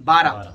12,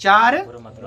4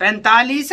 45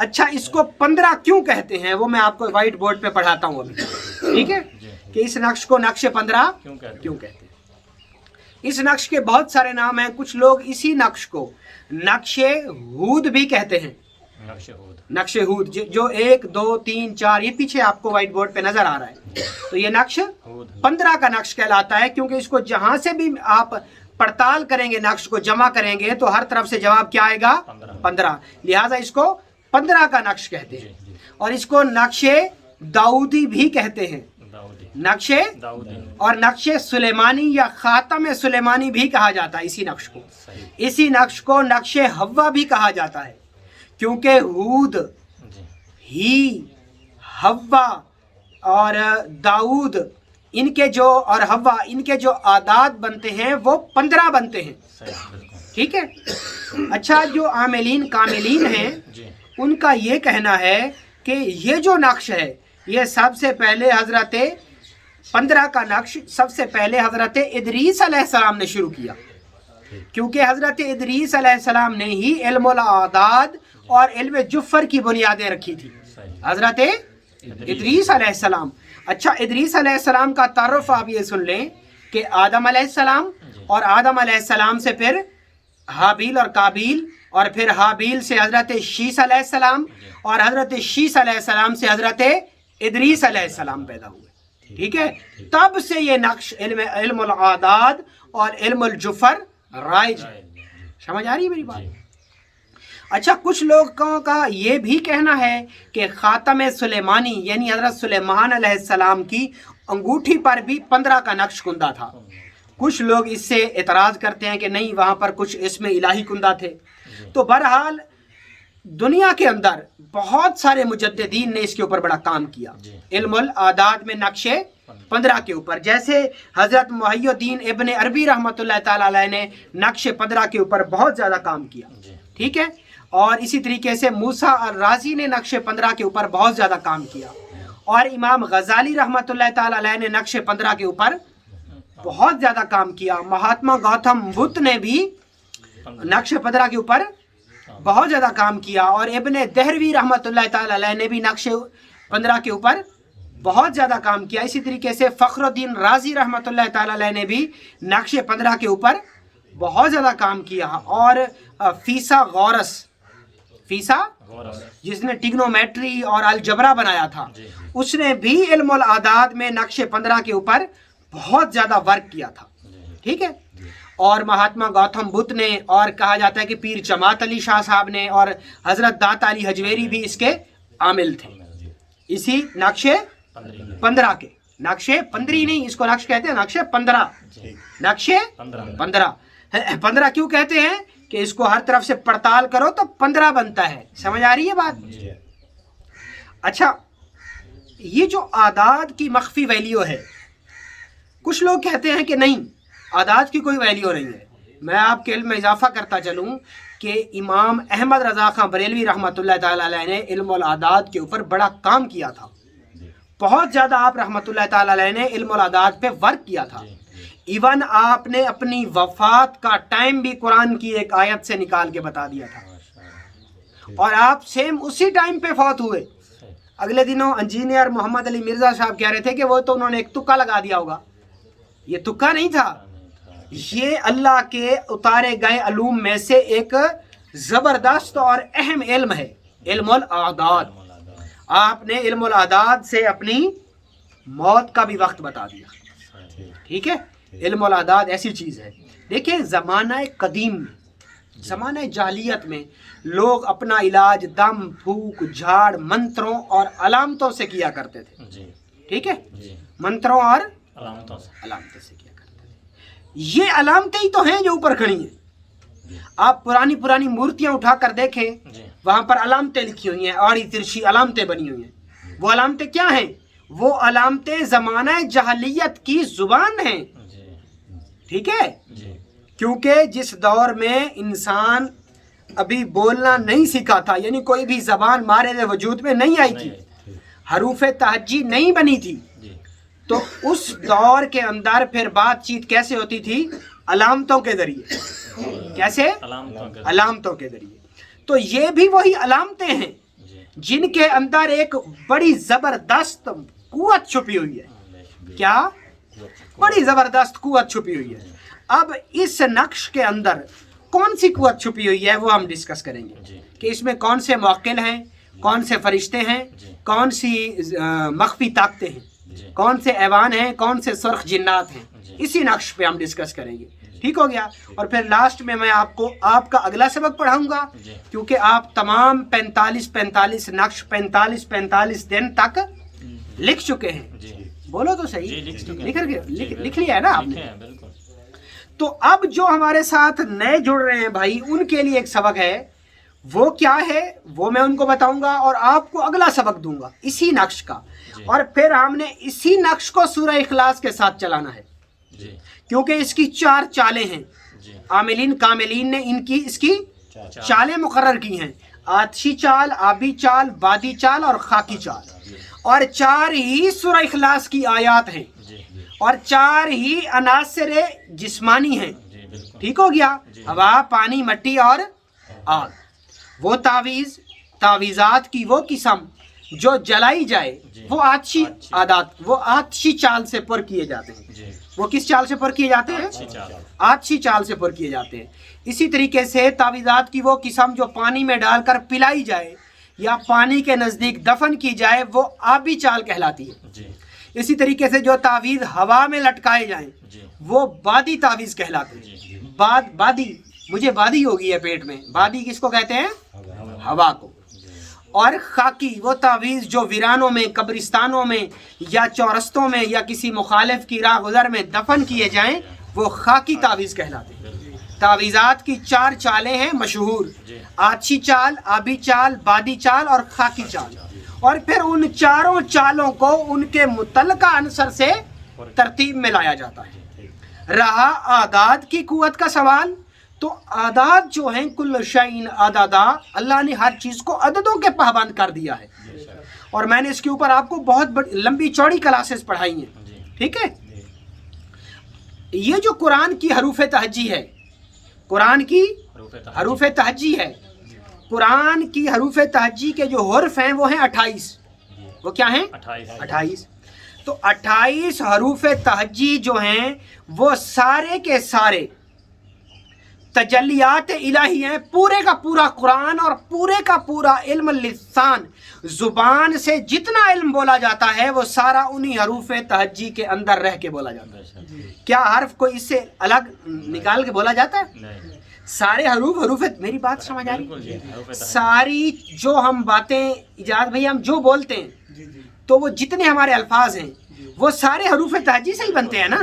اچھا اس کو 15 کیوں کہتے ہیں وہ میں آپ کو وائٹ بورڈ پہ پڑھاتا ہوں ابھی، ٹھیک ہے، کہ اس نقش کو نقش 15 کیوں کہتے ہیں۔ اس نقش کے بہت سارے نام ہیں، کچھ لوگ اسی نقش کو نقش ہود بھی کہتے ہیں، نقش ہود، جو 1 2 3 4 یہ پیچھے آپ کو وائٹ بورڈ پہ نظر آ رہا ہے، تو یہ نقش 15 کا نقش کہلاتا ہے، کیونکہ اس کو جہاں سے بھی آپ پڑتال کریں گے، نقش کو جمع کریں گے تو ہر طرف سے جواب کیا آئے گا؟ 15، لہٰذا اس کو 15 کا نقش کہتے ہیں۔ اور اس کو نقش داؤدی بھی کہتے ہیں، نقش اور نقش سلیمانی یا خاتم سلیمانی بھی کہا جاتا ہے اسی نقش کو۔ اسی نقش کو نقش حوا بھی کہا جاتا ہے، کیونکہ ہود، ہی، حوا اور داؤد ان کے جو اور حوا ان کے جو اعداد بنتے ہیں وہ 15 بنتے ہیں، ٹھیک ہے۔ اچھا جو عاملین کاملین ہیں ان کا یہ کہنا ہے کہ یہ جو نقش ہے یہ سب سے پہلے حضرت 15 کا نقش سب سے پہلے حضرت ادریس علیہ السلام نے شروع کیا، کیونکہ حضرت ادریس علیہ السلام نے ہی علم الاعداد اور علم جفر کی بنیادیں رکھی تھی، حضرت ادریس علیہ السلام۔ اچھا ادریس علیہ السلام کا تعارف آپ یہ سن لیں کہ آدم علیہ السلام، اور آدم علیہ السلام سے پھر حابیل اور قابیل، اور پھر حابیل سے حضرت شیس علیہ السلام، اور حضرت شیس علیہ السلام سے حضرت ادریس علیہ السلام پیدا ہوئے، ٹھیک ہے۔ تب سے یہ نقش علم الاعداد اور علم الجفر رائج ہے، سمجھ آ رہی ہے میری بات؟ اچھا کچھ لوگوں کا یہ بھی کہنا ہے کہ خاتم سلیمانی یعنی حضرت سلیمان علیہ السلام کی انگوٹھی پر بھی 15 کا نقش کندہ تھا۔ کچھ لوگ اس سے اعتراض کرتے ہیں کہ نہیں وہاں پر کچھ اسم الہی کندہ تھے۔ تو بہرحال دنیا کے اندر بہت سارے مجددین نے اس کے اوپر بڑا کام کیا، علم الاعداد میں نقش 15 کے اوپر، جیسے حضرت محی الدین ابن عربی رحمۃ اللہ تعالی علیہ نے نقش 15 کے اوپر بہت زیادہ کام کیا، ٹھیک ہے۔ اور اسی طریقے سے موسیٰ الرازی نے نقش 15 کے اوپر بہت زیادہ کام کیا، اور امام غزالی رحمۃ اللہ تعالی علیہ نے نقش 15 کے اوپر بہت زیادہ کام کیا۔ مہاتما گوتم بدھ نے بھی نقش 15 کے اوپر بہت زیادہ کام کیا، اور ابن دہروی رحمۃ اللہ تعالی علیہ نے بھی نقش 15 کے اوپر بہت زیادہ کام کیا۔ اسی طریقے سے فخر الدین رازی رحمۃ اللہ تعالی علیہ نے بھی نقش 15 کے اوپر بہت زیادہ کام کیا، اور فیسا غورس جس نے ٹیگنومیٹری اور الجبرا بنایا تھا، اس نے بھی علم الاعداد میں نقش 15 کے اوپر بہت زیادہ ورک کیا تھا، ٹھیک ہے۔ اور مہاتما گوتم بدھ نے، اور کہا جاتا ہے کہ پیر جماعت علی شاہ صاحب نے، اور حضرت داتا علی حجویری بھی اس کے عامل تھے، اسی نقش 15 کے۔ نقش 15 نہیں، اس کو نقش کہتے ہیں نقش 15، نقش 15 کیوں کہتے ہیں کہ اس کو ہر طرف سے پڑتال کرو تو 15 بنتا ہے، سمجھ آ رہی ہے بات؟ اچھا یہ جو اعداد کی مخفی ویلیو ہے، کچھ لوگ کہتے ہیں کہ نہیں اعداد کی کوئی ویلیو نہیں ہے۔ میں آپ کے علم میں اضافہ کرتا چلوں کہ امام احمد رضا خان بریلوی رحمۃ اللہ تعالی علیہ نے علم الاعداد کے اوپر بڑا کام کیا تھا، بہت زیادہ آپ رحمۃ اللہ تعالی علیہ نے علم الاعداد پہ ورک کیا تھا۔ ایون آپ نے اپنی وفات کا ٹائم بھی قرآن کی ایک آیت سے نکال کے بتا دیا تھا، اور آپ سیم اسی ٹائم پہ فوت ہوئے۔ اگلے دنوں انجینئر محمد علی مرزا صاحب کہہ رہے تھے کہ وہ تو انہوں نے ایک تکا لگا دیا ہوگا، یہ تکا نہیں تھا، یہ اللہ کے اتارے گئے علوم میں سے ایک زبردست اور اہم علم ہے، علم الاعداد۔ آپ نے علم الاعداد سے اپنی موت کا بھی وقت بتا دیا، ٹھیک ہے۔ علم الاعداد ایسی چیز ہے، دیکھیں زمانہ قدیم میں، زمانہ جاہلیت میں لوگ اپنا علاج دم، پھوک، جھاڑ، منتروں اور علامتوں سے کیا کرتے تھے، ٹھیک ہے، منتروں اور علامتوں سے کیا کرتے تھے۔ یہ علامتیں ہی تو ہیں جو اوپر کھڑی ہیں۔ آپ پرانی مورتیاں اٹھا کر دیکھیں، وہاں پر علامتیں لکھی ہوئی ہیں، آڑی ترچھی علامتیں بنی ہوئی ہیں۔ وہ علامتیں کیا ہیں؟ وہ علامتیں زمانہ جاہلیت کی زبان ہیں، ٹھیک ہے، کیونکہ جس دور میں انسان ابھی بولنا نہیں سیکھا تھا، یعنی کوئی بھی زبان مارے وجود میں نہیں آئی تھی، حروف تہجی نہیں بنی تھی، تو اس دور کے اندر پھر بات چیت کیسے ہوتی تھی؟ علامتوں کے ذریعے۔ کیسے؟ علامتوں کے ذریعے۔ تو یہ بھی وہی علامتیں ہیں جن کے اندر ایک بڑی زبردست قوت چھپی ہوئی ہے. کیا؟ بڑی زبردست قوت چھپی ہوئی ہے. اب اس نقش کے اندر کون سی قوت چھپی ہوئی ہے وہ ہم ڈسکس کریں گے کہ اس میں کون سے موکل ہیں, کون سے فرشتے ہیں, کون سی مخفی طاقتیں ہیں, کون سے ایوان ہیں, کون سے سرخ جنات ہیں. اسی نقش پہ ہم ڈسکس کریں گے. ٹھیک ہو گیا. اور پھر لاسٹ میں آپ کو آپ کا اگلا سبق پڑھاؤں گا, کیونکہ آپ تمام 45 نقش 45 دن تک لکھ چکے ہیں. بولو تو صحیح, لکھ لیا ہے نا آپ نے. تو اب جو ہمارے ساتھ نئے جڑ رہے ہیں بھائی, ان کے لیے ایک سبق ہے. وہ کیا ہے وہ میں ان کو بتاؤں گا اور آپ کو اگلا سبق دوں گا اسی نقش کا. اور پھر ہم نے اسی نقش کو سورہ اخلاص کے ساتھ چلانا ہے, کیونکہ اس کی 4 چالیں ہیں. عاملین کاملین نے اس کی چالیں مقرر کی ہیں. آتشی چال, آبی چال, بادی چال اور خاکی چال. اور 4 ہی سورہ اخلاص کی آیات ہیں اور 4 ہی عناصر جسمانی ہیں. ٹھیک ہو گیا. ہوا, پانی, مٹی اور آگ. وہ تعویذات کی وہ قسم جو جلائی جائے وہ آتشی چال سے پر کیے جاتے ہیں. وہ کس چال سے پر کیے جاتے ہیں؟ آتشی چال سے پر کیے جاتے ہیں. اسی طریقے سے تعویذات کی وہ قسم جو پانی میں ڈال کر پلائی جائے یا پانی کے نزدیک دفن کی جائے وہ آبی چال کہلاتی ہے. اسی طریقے سے جو تعویذ ہوا میں لٹکائے جائیں وہ بادی تعویذ کہلاتے ہیں. بادی, مجھے بادی ہو گئی ہے پیٹ میں. بادی کس کو کہتے ہیں؟ ہوا کو. اور خاکی وہ تعویذ جو ویرانوں میں, قبرستانوں میں یا چورستوں میں یا کسی مخالف کی راہ گزر میں دفن کیے جائیں وہ خاکی تعویذ کہلاتے ہیں. تعویذات کی 4 چالیں ہیں مشہور, آتشی چال, آبی چال, بادی چال اور خاکی چال. اور پھر ان 4 چالوں کو ان کے متعلقہ عنصر سے ترتیب میں لایا جاتا ہے. رہا اعداد کی قوت کا سوال, تو اعداد جو ہیں کل شیء عددا, اللہ نے ہر چیز کو عددوں کے پابند کر دیا ہے. اور میں نے اس کے اوپر آپ کو بہت لمبی چوڑی کلاسز پڑھائی ہیں. ٹھیک ہے. یہ جو قرآن کی حروف تہجی ہے, قرآن کی حروف تہجی ہے, قرآن کی حروف تہجی کے جو حرف ہیں وہ ہیں 28. وہ کیا ہیں؟ 28. تو 28 حروف تہجی جو ہیں وہ سارے کے سارے تجلیات الہی ہیں. پورے کا پورا قرآن اور پورے کا پورا علم لسان, زبان سے جتنا علم بولا جاتا ہے وہ سارا انہی حروف تہجی کے اندر رہ کے بولا جاتا ہے. کیا حرف کو اس سے الگ نکال کے بولا جاتا ہے؟ سارے حروف میری بات سمجھ آ رہی؟ ساری جو ہم باتیں ایجاد بھائی ہم جو بولتے ہیں تو وہ جتنے ہمارے الفاظ ہیں وہ سارے حروف تہجی سے ہی بنتے ہیں نا.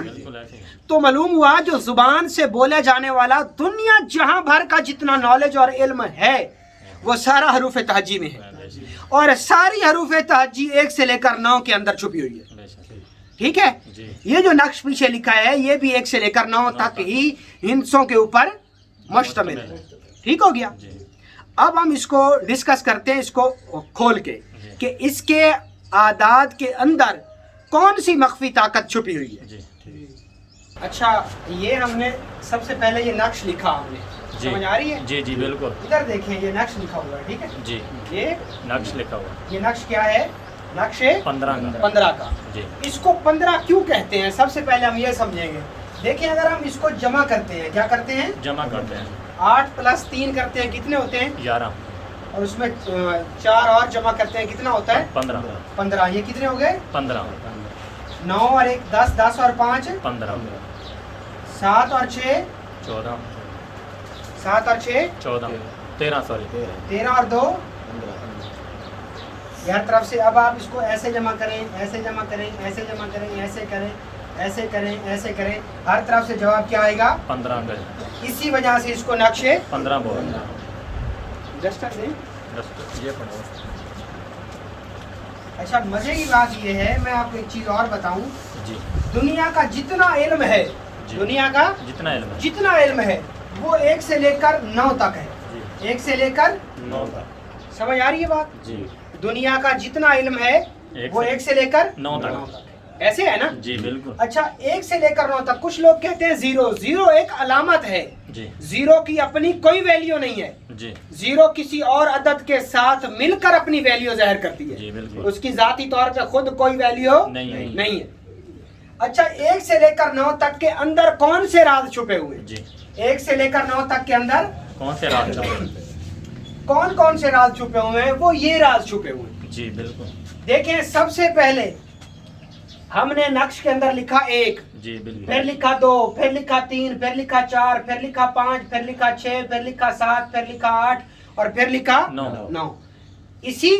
تو معلوم ہوا جو زبان سے بولے جانے والا دنیا جہاں بھر کا جتنا نالج اور علم ہے وہ سارا حروف تہجی میں ہے. اور ساری حروف تہجی 1 سے لے کر 9 کے اندر چھپی ہوئی ہے. ٹھیک ہے. یہ جو نقش پیچھے لکھا ہے یہ بھی 1 سے لے کر 9 تک ہی ہندسوں کے اوپر مشتمل ہے. ٹھیک ہو گیا. اب ہم اس کو ڈسکس کرتے ہیں, اس کو کھول کے, کہ اس کے اعداد کے اندر کون سی مخفی طاقت چھپی ہوئی ہے. اچھا, یہ ہم نے سب سے پہلے یہ نقش لکھا ہم نے, سمجھ آ رہی ہے؟ جی بالکل. ادھر دیکھیں یہ نقش لکھا ہوا ہے. ٹھیک ہے جی, یہ نقش لکھا ہوا. یہ نقش کیا ہے؟ نقش 15 کا. جی. اس کو 15 کیوں کہتے ہیں سب سے پہلے ہم یہ سمجھیں گے. دیکھیں اگر ہم اس کو جمع کرتے ہیں, کیا کرتے ہیں؟ جمع کرتے ہیں. 8 + 3 کرتے ہیں, کتنے ہوتے ہیں؟ 11. اور اس میں 4 اور جمع کرتے ہیں, کتنا ہوتا ہے؟ 15. یہ کتنے ہو گئے؟ 15. 9 اور 1 10, 10 اور 5 15. 7 اور 6 14. 7 اور 6 14. 13 سوری 13 اور 2 ہر طرف سے. اب آپ اس کو ایسے جمع کریں, ایسے جمع کریں, ایسے جمع کریں, ایسے کریں, ایسے کریں, ایسے کریں, ہر طرف سے جواب کیا آئے گا؟ 15. اسی وجہ سے اس کو نقشے 15 بول. یہ پڑھو. اچھا, مزے کی بات یہ ہے, میں آپ کو ایک چیز اور بتاؤں. جی. دنیا کا جتنا علم ہے, دنیا کا جتنا علم ہے وہ 1 سے لے کر 9 تک ہے. 1 سے لے کر 9 تک. سمجھ آ رہی ہے بات؟ جی. دنیا کا جتنا علم ہے وہ 1 سے لے کر 9 تک. ایسے ہے نا جی بالکل. اچھا 1 سے لے کر 9 تک کچھ لوگ کہتے ہیں 0. 0 ایک علامت ہے. جی 0 کی اپنی کوئی ویلیو نہیں ہے. جی 0 کسی اور عدد کے ساتھ مل کر اپنی ویلیو ظاہر کرتی ہے. جی بالکل. اس کی ذاتی طور پہ خود کوئی ویلیو نہیں ہے. اچھا 1 سے لے کر 9 تک کے اندر کون سے راز چھپے ہوئے؟ جی 1 سے لے کر 9 تک کے اندر کون سے راز چھپے؟ کون کون سے راز چھپے ہوئے ہیں؟ وہ یہ راز چھپے ہوئے ہیں. جی بالکل. دیکھیں سب سے پہلے ہم نے نقش کے اندر لکھا 1. جی بالکل. پھر لکھا 2, پھر لکھا 3, پھر لکھا 4, پھر لکھا 5, پھر لکھا 6, پھر لکھا 7, پھر لکھا 8 اور پھر لکھا 9. اسی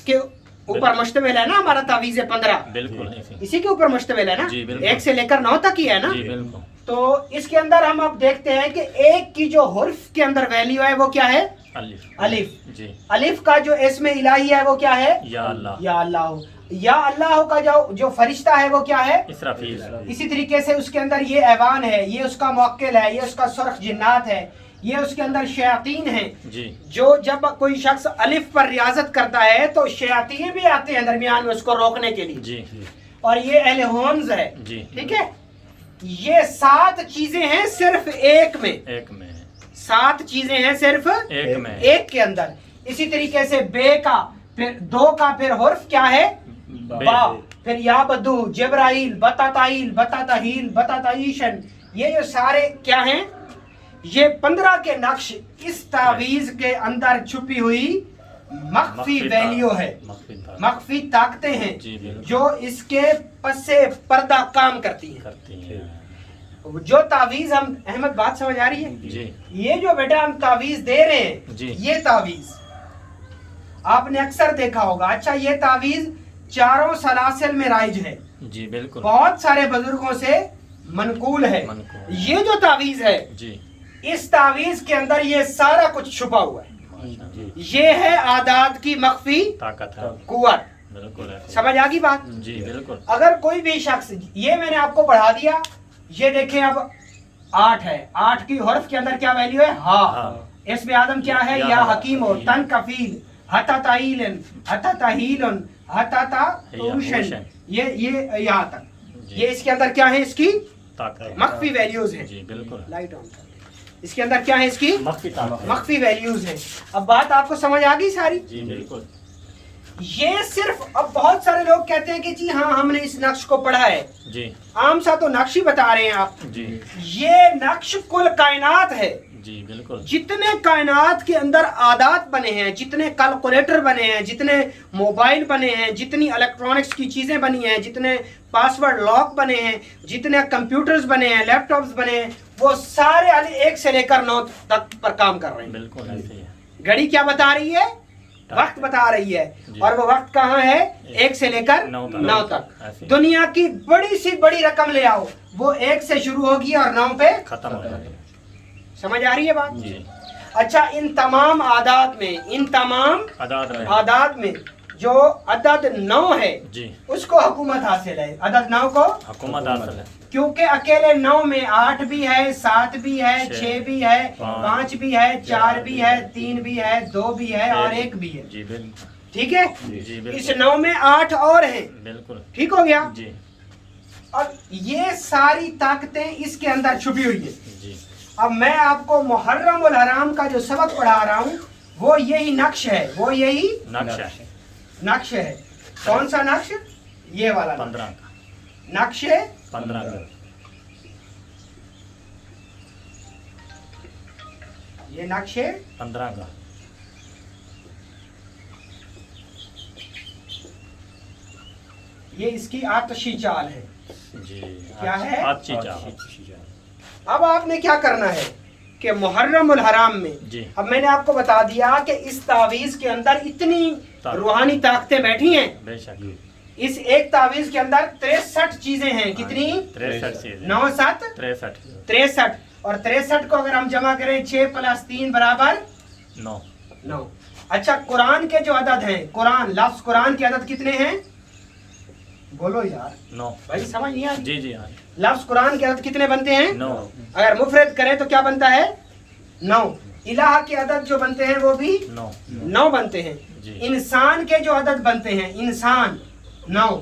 کے اوپر مشتمل ہے نا ہمارا تعویذ 15. بالکل اسی کے اوپر مشتمل ہے نا. جی بالکل. 1 سے لے کر 9 تک ہی ہے نا. جی بالکل. تو اس کے اندر ہم اب دیکھتے ہیں کہ 1 کی جو حرف کے اندر ویلیو ہے وہ کیا ہے؟ الف. جی الف کا جو اسم الہی ہے وہ کیا ہے؟ یا اللہ. یا اللہ. یا اللہ کا جو فرشتہ ہے وہ کیا ہے؟ اسرافیل. اسی طریقے سے اس کے اندر یہ ایوان ہے, یہ اس کا موکل ہے, یہ اس کا سرخ جنات ہے, یہ اس کے اندر شیاطین ہیں. جی جو جب کوئی شخص الف پر ریاضت کرتا ہے تو شیاطین بھی آتے ہیں درمیان میں اس کو روکنے کے لیے. جی اور یہ اہل ہونز ہے. جی ٹھیک ہے. یہ 7 چیزیں ہیں صرف 1 میں. 7 چیزیں ہیں صرف 1 کے اندر. اسی طریقے سے بے کا پھر 2 کا پھر حرف کیا ہے؟ با. پھر یا بدو, جبرائیل, بتاتائیل, بتاتہیل, بتاتائیشن, یہ جو سارے کیا ہیں؟ یہ 15 کے نقش اس تعویذ کے اندر چھپی ہوئی مخفی ویلیو ہے, مخفی طاقتیں ہیں جو اس کے پس پردہ کام کرتی ہیں. جو تعویذ ہم احمد بات سمجھ آ رہی ہے؟ یہ جو بیٹا ہم تعویذ دے رہے ہیں یہ تعویذ آپ نے اکثر دیکھا ہوگا. اچھا یہ تعویذ 4 سلاسل میں رائج ہے. جی بالکل. بہت سارے بزرگوں سے منقول ہے. یہ جو تعویذ ہے اس تعویذ کے اندر یہ سارا کچھ چھپا ہوا ہے. یہ ہے اعداد کی مخفی طاقت, قوت. سمجھ آگی بات؟ جی بالکل. اگر کوئی بھی شخص, یہ میں نے آپ کو پڑھا دیا, یہ دیکھیں اب 8 ہے. 8 کی حرف کے اندر کیا ویلیو ہے؟ ہاں. اسم آدم کیا ہے؟ یا حکیم و تن کفیل حتا تعیلن حتا تحیلن حتا تعوشن. یہ یہاں تک یہ اس کے اندر کیا ہے؟ اس کی مخفی ویلیوز ہیں. جی بالکل. لائٹ آن کر. اس کے اندر کیا ہے؟ اس کی مخفی ویلیوز ہیں. اب بات آپ کو سمجھ آ گئی ساری؟ جی بالکل. یہ صرف اب بہت سارے لوگ کہتے ہیں کہ جی ہاں ہم نے اس نقش کو پڑھا ہے. جی عام سا تو نقش ہی بتا رہے ہیں آپ. جی یہ نقش کل کائنات ہے. جی بالکل. جتنے کائنات کے اندر عادات بنے ہیں, جتنے کیلکولیٹر بنے ہیں, جتنے موبائل بنے ہیں, جتنی الیکٹرانکس کی چیزیں بنی ہیں, جتنے پاسورڈ لاک بنے ہیں, جتنے کمپیوٹرز بنے ہیں, لیپ ٹاپس بنے ہیں, وہ سارے 1 سے لے کر 9 تک پر کام کر رہے ہیں. بالکل ایسے ہی ہے. گھڑی کیا بتا رہی ہے؟ وقت بتا رہی ہے. اور وہ وقت کہاں ہے؟ 1 سے لے کر 9 تک. دنیا کی بڑی سی بڑی رقم لے آؤ, وہ 1 سے شروع ہوگی اور 9 پہ ختم ہو جائے گی. سمجھ آ رہی ہے بات؟ جی. اچھا ان تمام عادات میں, ان تمام عادات میں جو عدد 9 ہے اس کو حکومت حاصل ہے. عدد 9 کو حکومت حاصل ہے کیونکہ اکیلے 9 میں 8 بھی ہے, 7 بھی ہے, 6 بھی ہے, 5 بھی ہے, 4 بھی ہے, 3 بھی ہے, 2 بھی ہے اور 1 بھی ہے. ٹھیک ہے. اس 9 میں 8 اور ہیں. بالکل ٹھیک ہو گیا. اور یہ ساری طاقتیں اس کے اندر چھپی ہوئی ہیں. اب میں آپ کو محرم الحرام کا جو سبق پڑھا رہا ہوں وہ یہی نقش ہے, وہ یہی نقش ہے. کون سا نقش؟ یہ والا 15 کا نقش ہے. 15 کا یہ نقش ہے 15 کا. یہ اس کی آتشی چال ہے. جی کیا ہے؟ آتشی چال. اب آپ نے کیا کرنا ہے کہ محرم الحرام میں اب میں نے آپ کو بتا دیا کہ اس تعویذ کے اندر اتنی روحانی طاقتیں بیٹھی ہیں. اس ایک تعویذ کے اندر 63 چیزیں ہیں. کتنی؟ 9 7 63. اور 63 کو اگر ہم جمع کریں 6 + 3 = 9. اچھا قرآن کے جو عدد ہیں, قرآن لفظ قرآن کے عدد کتنے ہیں؟ بولو یار. 9. بھائی سمجھ نہیں آئی؟ جی جی. لفظ قرآن کے عدد کتنے بنتے ہیں؟ 9. اگر مفرد کریں تو کیا بنتا ہے؟ 9. الہ کے عدد جو بنتے ہیں وہ بھی 9 بنتے ہیں. انسان کے جو عدد بنتے ہیں, انسان 9.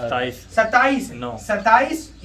27 27 9 27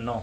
9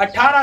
18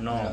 9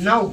9।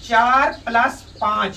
4 + 5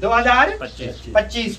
2025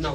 9।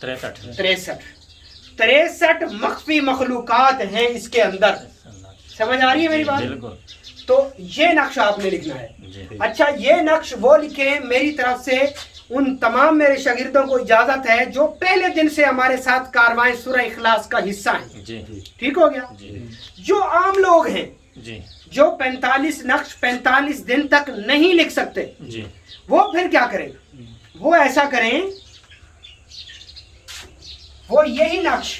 63। 63 63 مخفی مخلوقات ہیں اس کے اندر. سمجھ آ رہی ہے میری بات؟ بالکل. تو یہ نقش آپ نے لکھنا ہے. جی اچھا یہ نقش وہ لکھیں. میری طرف سے ان تمام میرے شاگردوں کو اجازت ہے جو پہلے دن سے ہمارے ساتھ کاروائیں سورہ اخلاص کا حصہ ہیں. جی ٹھیک ہو گیا؟ جی جو عام لوگ ہیں جی جو 45 نقش 45 دن تک نہیں لکھ سکتے جی وہ پھر کیا کریں؟ وہ ایسا کریں، وہ یہی نقش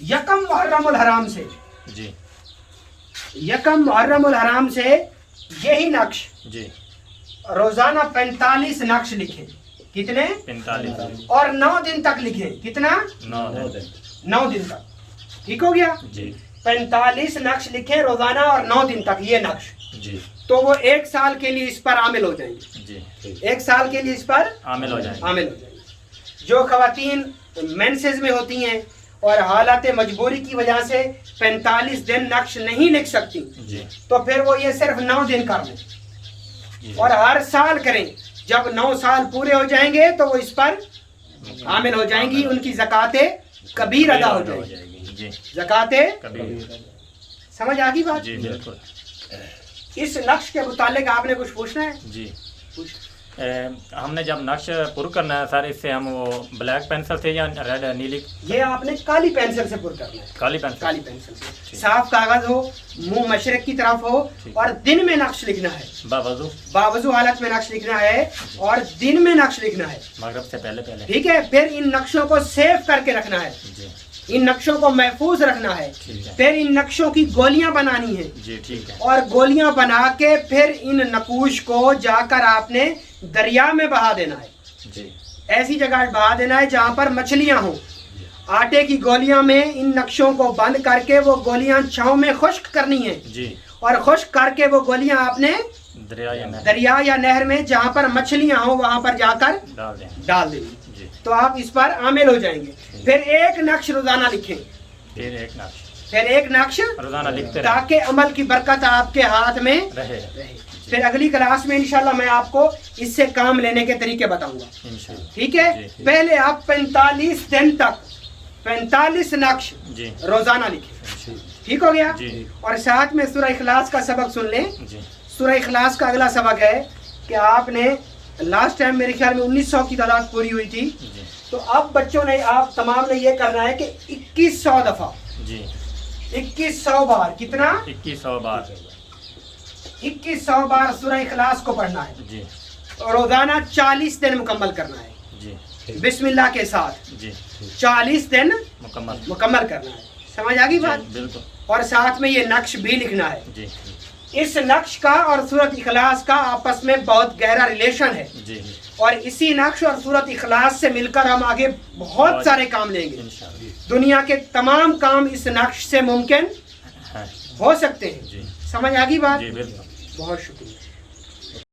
یکم محرم الحرام سے، جی یکم محرم الحرام سے یہی نقش جی روزانہ 45 نقش لکھیں. کتنے؟ 45 اور 9 دن تک لکھیں. کتنا؟ 9 دن تک. ٹھیک ہو گیا؟ جی 45 نقش لکھیں روزانہ اور 9 دن تک یہ نقش. جی تو وہ 1 سال کے لیے اس پر عامل ہو جائیں گے. جی 1 سال کے لیے اس پر عامل ہو جائیں. عامل ہو جائیں گے. جو خواتین مینسز میں ہوتی ہیں اور حالات مجبوری کی وجہ سے 45 دن نقش نہیں لکھ سکتی جی تو پھر وہ یہ صرف 9 دن کر لیں اور ہر سال کریں. جب 9 سال پورے ہو جائیں گے تو وہ اس پر عامل ہو جائیں گی. ان کی زکاتیں کبیر ادا ہو جائیں گی. جی زکاتیں کبھی. سمجھ آ گئی بات؟ جی بالکل. اس نقش کے متعلق آپ نے کچھ پوچھنا ہے؟ جی ہم نے جب نقش پر کرنا ہے سر، اس سے ہم وہ بلیک پینسل سے یا ریڈ نیلی؟ یہ آپ نے کالی پینسل سے پر کرنا ہے. کالی پینسل. کالی پینسل سے صاف کاغذ ہو، منہ مشرق کی طرف ہو اور دن میں نقش لکھنا ہے. باوضو باوضو حالت میں نقش لکھنا ہے اور دن میں نقش لکھنا ہے. مغرب سے پہلے. ٹھیک ہے؟ پھر ان نقشوں کو سیو کر کے رکھنا ہے. جی ان نقشوں کو محفوظ رکھنا ہے. ٹھیک ہے. پھر ان نقشوں کی گولیاں بنانی ہیں جی ٹھیک ہے. اور گولیاں بنا کے پھر ان نقوش کو جا کر آپ نے دریا میں بہا دینا ہے. جی ایسی جگہ بہا دینا ہے جہاں پر مچھلیاں ہوں. آٹے کی گولیاں میں ان نقشوں کو بند کر کے وہ گولیاں چھاؤں میں خشک کرنی ہیں جی اور خشک کر کے وہ گولیاں آپ نے دریا یا نہر میں جہاں پر مچھلیاں ہوں وہاں پر جا کر ڈال دیں. جی تو آپ اس پر عامل ہو جائیں گے. پھر ایک نقش روزانہ لکھیں. پھر ایک نقش روزانہ لکھتے تاکہ عمل کی برکت آپ کے ہاتھ میں رہے. پھر اگلی کلاس میں انشاءاللہ میں آپ کو اس سے کام لینے کے طریقے بتاؤں گا. ٹھیک ہے؟ پہلے آپ 45 دن تک 45 نقش روزانہ لکھیں. ٹھیک ہو گیا؟ اور ساتھ میں سورہ اخلاص کا سبق سن لیں. سورہ اخلاص کا اگلا سبق ہے کہ آپ نے لاسٹ ٹائم میرے خیال میں 1900 کی تعداد پوری ہوئی تھی. تو اب بچوں نے آپ تمام نے یہ کرنا ہے کہ 2100 دفعہ 2100 بار. کتنا؟ 2100 بار. 2100 بار سورہ اخلاص کو پڑھنا ہے. جی اور روزانہ 40 دن مکمل کرنا ہے. جی بسم اللہ کے ساتھ جی 40 دن مکمل کرنا ہے. سمجھ آ گئی بات؟ بالکل. اور ساتھ میں یہ نقش بھی لکھنا ہے. جی اس نقش کا اور سورۃ اخلاص کا آپس میں بہت گہرا ریلیشن ہے. جی اور اسی نقش اور سورۃ اخلاص سے مل کر ہم آگے بہت سارے کام لیں گے. دنیا کے تمام کام اس نقش سے ممکن ہو سکتے ہیں. جی سمجھ آ گئی بات؟ جی بالکل. بہت شکریہ.